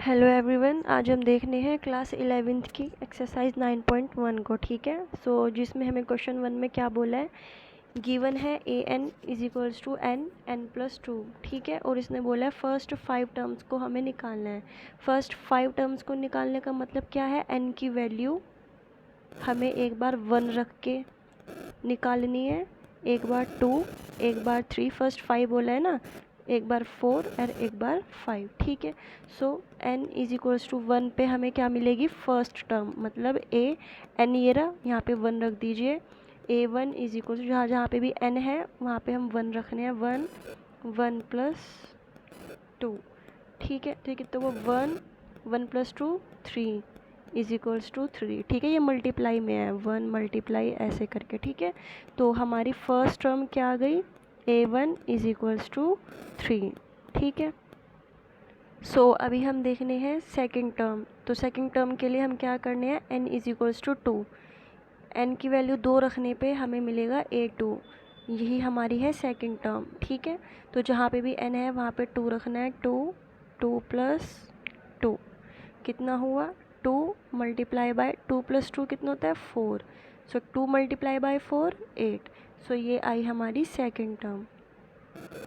Hello everyone, आज हम देखने हैं क्लास 11th की एक्सरसाइज 9.1 को। ठीक है, जिसमें हमें क्वेश्चन 1 में क्या बोला है, गिवन है a n is equals to n plus two. ठीक है, और इसने बोला है फर्स्ट 5 टर्म्स को हमें निकालना है। फर्स्ट 5 टर्म्स को निकालने का मतलब क्या है, एन की वैल्यू हमें एक बार 1 रख के निकालनी है, एक बार 2, एक बार 3, फर्स्ट 5 बोला है ना, एक बार 4 और एक बार 5। ठीक है, n इज इक्वल्स टू 1 पे हमें क्या मिलेगी, फर्स्ट टर्म, मतलब ए एन, ये रहा, यहाँ पे 1 रख दीजिए। a1 इज इक्वल्स टू जहाँ जहाँ पे भी n है वहाँ पे हम 1 रखने हैं, 1 प्लस 2। ठीक है, तो वो 1 प्लस 2 3 इज इक्वल्स टू 3। ठीक है, ये मल्टीप्लाई में है, 1 मल्टीप्लाई ऐसे करके। ठीक है, तो हमारी फर्स्ट टर्म क्या आ गई, a1 इज इक्वल्स टू 3। ठीक है, अभी हम देखने हैं सेकंड टर्म। तो सेकंड टर्म के लिए हम क्या करने हैं, n is equals to 2। n की वैल्यू 2 रखने पे हमें मिलेगा a2, यही हमारी है सेकंड टर्म। ठीक है, तो जहाँ पे भी n है वहाँ पे 2 रखना है, 2 प्लस 2 कितना हुआ, 2 मल्टीप्लाई बाय 2 प्लस 2 कितना होता है, 4। 2 मल्टीप्लाई बाय 4 8। ये आई हमारी सेकंड टर्म।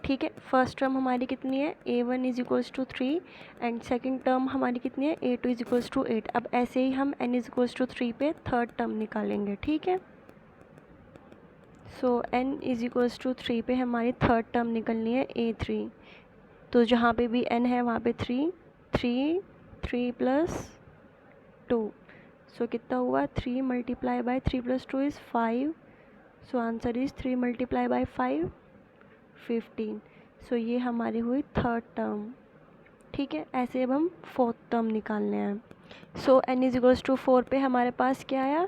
ठीक है, फर्स्ट टर्म हमारी कितनी है, a1 is equals to 3 and second term हमारी कितनी है, a2 इज इक्वल्स टू 8। अब ऐसे ही हम n इज इक्वल्स टू 3 पे थर्ड टर्म निकालेंगे। ठीक है, n इज इक्वल्स टू 3 पे हमारी थर्ड टर्म निकलनी है a3। तो जहाँ पे भी n है वहाँ पे 3 प्लस 2, कितना हुआ, 3 multiply by 3 plus 2 is 5। Answer is 3 multiply by 5 15। ये हमारी हुई थर्ड टर्म। ठीक है, ऐसे अब हम फोर्थ टर्म निकालने हैं। n इज इक्वल्स टू 4 पे हमारे पास क्या आया,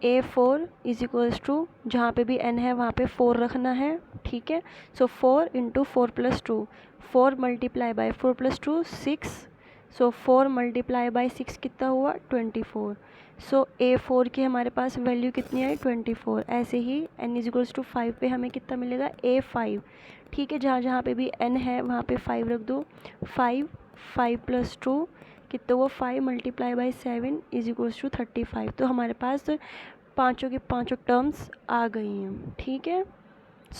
a4 इज इक्वल्स टू जहाँ पे भी n है वहाँ पे 4 रखना है। ठीक है, 4 into 4 plus 2, 4 multiply by 4 plus 2 6। 4 multiply by 6 कितना हुआ, 24। a4 की हमारे पास वैल्यू कितनी आई, 24। ऐसे ही n इज इक्वल्स टू 5 पे हमें कितना मिलेगा, a5। ठीक है, जहाँ जहाँ पे भी n है वहाँ पे 5 रख दो। 5 प्लस 2 कितना हुआ, 5 multiply by 7 is equals to 35। तो हमारे पास पाँचों के पाँचों टर्म्स आ गई हैं। ठीक है,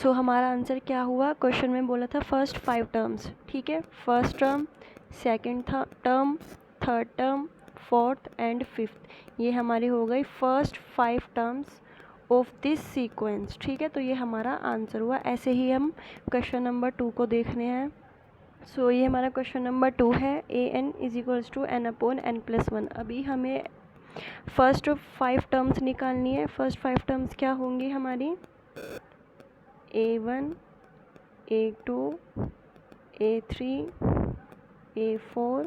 हमारा आंसर क्या हुआ, क्वेश्चन में बोला था फर्स्ट 5 टर्म्स। ठीक है, first term, second term, third term, fourth and fifth, ये हमारी हो गई first 5 terms of this sequence. ठीक है, तो ये हमारा आंसर हुआ। ऐसे ही हम क्वेश्चन नंबर 2 को देखने हैं। ये हमारा क्वेश्चन नंबर 2 है, a n is equals to n upon n plus 1। अभी हमें फर्स्ट 5 टर्म्स निकालनी है। फर्स्ट 5 टर्म्स क्या होंगी हमारी, a1, a2, a3, a4,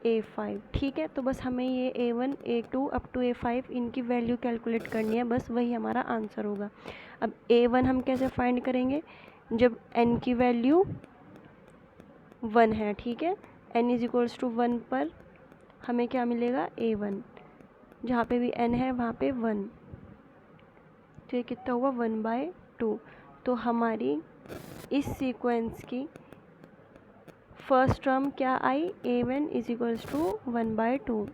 a5। ठीक है, तो बस हमें ये a1, a2 up to a5 इनकी वैल्यू कैलकुलेट करनी है, बस वही हमारा आंसर होगा। अब a1 हम कैसे फाइंड करेंगे, जब n की वैल्यू 1 है। ठीक है, n इज इक्वल्स टू 1 पर हमें क्या मिलेगा, a1, जहाँ पे भी n है वहाँ पे 1। तो ये कितना हुआ, 1/2। तो हमारी इस सीक्वेंस की फर्स्ट टर्म क्या आई, a1 इज इक्वल्स टू 1/2।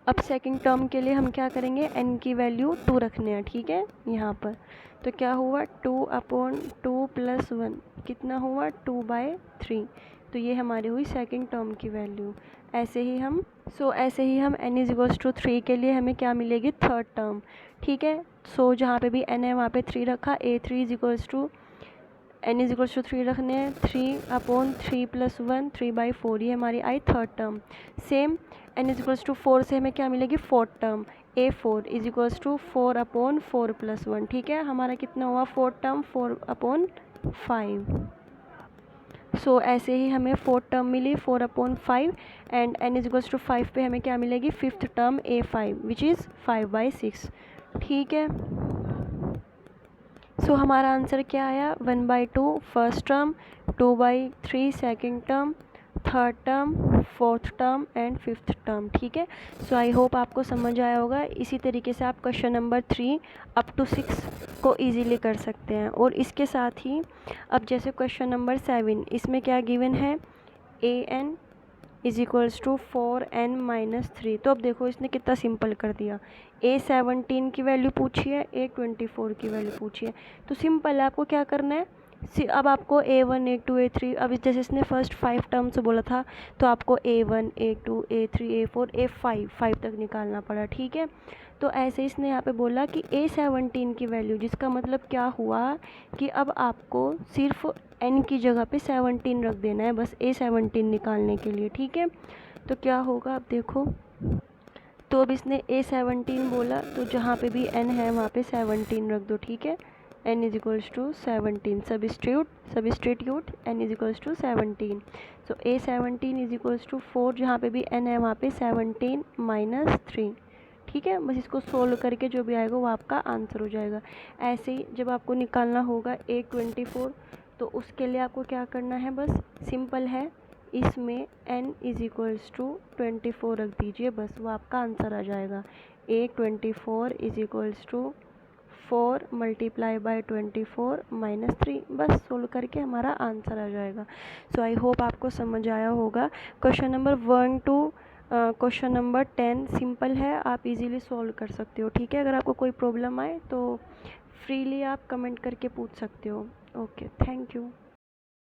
अब सेकंड टर्म के लिए हम क्या करेंगे, n की वैल्यू 2 रखने हैं। ठीक है, यहाँ पर तो क्या हुआ, 2/2 प्लस 1 कितना हुआ, 2/3। तो ये हमारी हुई सेकंड टर्म की वैल्यू। ऐसे ही हम n इज इक्वल्स टू 3 के लिए हमें क्या मिलेगी, थर्ड टर्म। ठीक है, जहाँ पे भी n है वहाँ पे 3 रखा, a3 is equals to n is equals to 3 रखने हैं, 3/3 प्लस 1 3/4, ये हमारी आई third term. Same n is equals to 4 से हमें क्या मिलेगी, fourth term, a4 is equals to 4/4 plus 1। ठीक है, हमारा कितना हुआ फोर्थ टर्म, 4/5। ऐसे ही हमें फोर्थ टर्म मिली 4/5 and n is equals to 5 पे हमें क्या मिलेगी, fifth term a5 which is 5/6। ठीक है, हमारा आंसर क्या आया, 1/2 first term, 2/3 second term, third term, fourth term and fifth term. ठीक है, आई होप आपको समझ आया होगा। इसी तरीके से आप क्वेश्चन नंबर 3 अप टू 6 को इजीली कर सकते हैं। और इसके साथ ही अब जैसे क्वेश्चन नंबर 7, इसमें क्या गिवन है, an is equals to 4n-3। तो अब देखो इसने कितना सिंपल कर दिया, A17 की वैल्यू पूछी है, A24 की वैल्यू पूछी है, तो सिंपल है, आपको क्या करना है, अब आपको A1 A2 A3, अब जैसे इसने फर्स्ट 5 टर्म्स बोला था तो आपको A1 A2 A3 A4 A5 5 तक निकालना पड़ा, ठीक है। तो ऐसे इसने यहाँ पे बोला कि A17 की वैल्यू, जिसका मतलब क्या हुआ कि अब आपको सिर्फ n की जगह पे 17 रख देना है बस A17 निकालने के लिए, ठीक है। तो क्या होगा अब देखो, तो अब इसने A17 बोला तो जहाँ पे भी n है वहाँ पे 17 रख दो, ठीक है। n is equals to 17, substitute n is equals to 17। So A17 is equals to 4, जहाँ पे भी n है वहाँ पे 17 - 3, ठीक है। बस इसको सोल्व करके जो भी आएगा वो आपका आंसर हो जाएगा। ऐसे ही जब आपको निकालना होगा A24, तो उसके लिए आपको क्या करना है, बस सिंपल है, इसमें n इज इक्वल्स टू 24 रख दीजिए, बस वो आपका आंसर आ जाएगा। A24 इज इक्वल्स टू 4 × 24 - 3, बस सोल्व करके हमारा आंसर आ जाएगा। सो आई होप आपको समझ आया होगा। Question number 1 to question number 10 simple है, आप इजीली सॉल्व कर सकते हो, ठीक है। अगर आपको कोई प्रॉब्लम आए तो फ्रीली आप कमेंट करके पूछ सकते हो। Okay, thank you.